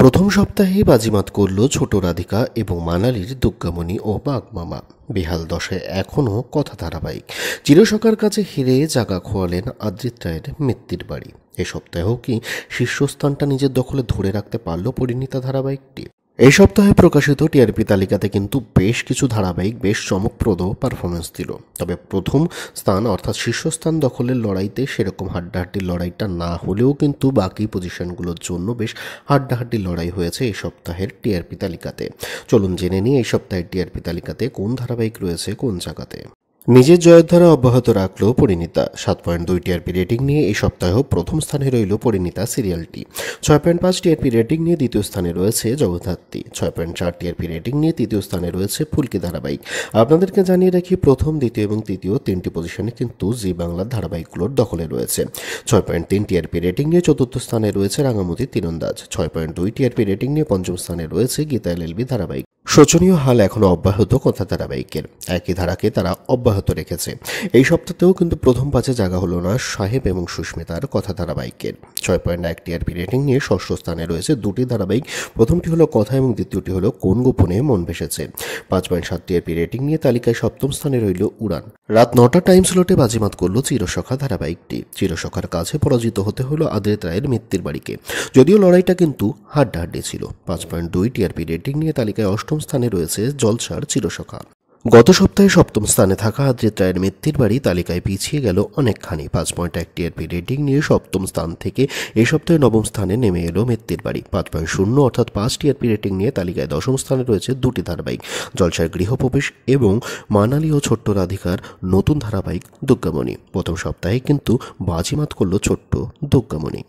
প্রথম সপ্তাহেই বাজিমাত করল ছোট রাধিকা এবং মানালির দুর্গামণি ও বাগমামা। বেহাল দশায় এখনও কথা ধারাবাহিক। চিরসখার কাছে হেরে জাগা খোয়ালেন আদ্রিত রায়ের মৃত্যুর বাড়ি। এ সপ্তাহেও কি শীর্ষস্থানটা নিজের দখলে ধরে রাখতে পারল পরিণীতা ধারাবাহিকটি? এই সপ্তাহে প্রকাশিত টিআরপি তালিকাতে কিন্তু বেশ কিছু ধারাবাহিক বেশ চমকপ্রদ পারফরমেন্স দিল। তবে প্রথম স্থান অর্থাৎ শীর্ষস্থান দখলের লড়াইতে সেরকম হাড্ডাহাড্ডির লড়াইটা না হলেও কিন্তু বাকি পজিশনগুলোর জন্য বেশ হাড্ডাহাড্ডি লড়াই হয়েছে এই সপ্তাহের টিআরপি তালিকাতে। চলুন জেনে নিই এই সপ্তাহের টিআরপি তালিকাতে কোন ধারাবাহিক রয়েছে কোন জায়গাতে। নিজের জয়ধারা অব্যাহত রাখল পরিণীতা। 7.2 টিআরপি রেটিং নিয়ে এই সপ্তাহেও প্রথম স্থানে রইল পরিণীতা সিরিয়ালটি। 6.5 টিআরপি রেটিং নিয়ে দ্বিতীয় স্থানে রয়েছে জগদ্ধাত্রী। 6.4 টিআরপি রেটিং নিয়ে তৃতীয় স্থানে রয়েছে ফুলকি ধারাবাহিক। আপনাদেরকে জানিয়ে রাখি, প্রথম দ্বিতীয় এবং তৃতীয় তিনটি পজিশনে কিন্তু জি বাংলার ধারাবাহিকগুলোর দখলে রয়েছে। 6.3 টিআরপি রেটিং নিয়ে চতুর্থ স্থানে রয়েছে রাঙামতি তীরন্দাজ। 6.2 টিআরপি রেটিং নিয়ে পঞ্চম স্থানে রয়েছে গীতা এলএলবি ধারাবাহিক। শোচনীয় হাল এখনও অব্যাহত কথা ধারাবাহিকের। একই ধারাকে তারা অব্যাহত রেখেছে। এই সপ্তাহতেও কিন্তু প্রথম পাঁচে জায়গা হলো না সাহেব এবং সুস্মিতার কথা ধারাবাহিকের। 6.1 টিআরপি রেটিং নিয়ে ষষ্ঠ স্থানে রয়েছে দুটি ধারাবাহিক। প্রথমটি হলো কথা এবং দ্বিতীয়টি হলো কোন গোপনে মন ভেসেছে। 5.7 টিআরপি রেটিং নিয়ে তালিকায় সপ্তম স্থানে রইল উড়ান। রাত 9টা টাইম স্লটে বাজিমাত করল চিরসখা ধারাবাহিকটি। চিরসখার কাছে পরাজিত হতে হলো আদ্রিত রায়ের মৃত্যুর বাড়িকে। যদিও লড়াইটা কিন্তু হাড্ডাহাড্ডি ছিল। 5.2 টিআরপি রেটিং নিয়ে তালিকায় অষ্টম স্থানে রয়েছে জলসার চিরসখা। গত সপ্তাহে সপ্তম স্থানে থাকা আদ্রিত রায়ের মৃত্যুর বাড়ি তালিকায় পিছিয়ে গেল অনেকখানি। 5.1 টিআরপি রেটিং নিয়ে সপ্তম স্থান থেকে এই সপ্তাহে নবম স্থানে নেমে এলো মৃত্যুর বাড়ি। 5.0 অর্থাৎ 5 টিআরপি রেটিং নিয়ে তালিকায় দশম স্থানে রয়েছে দুটি ধারাবাহিক, জলসার গৃহপ্রবেশ এবং মানালি ও ছোট্ট রাধিকার নতুন ধারাবাহিক দুর্গামণি। প্রথম সপ্তাহে কিন্তু বাজিমাত করল ছোট্ট দুর্গামণি।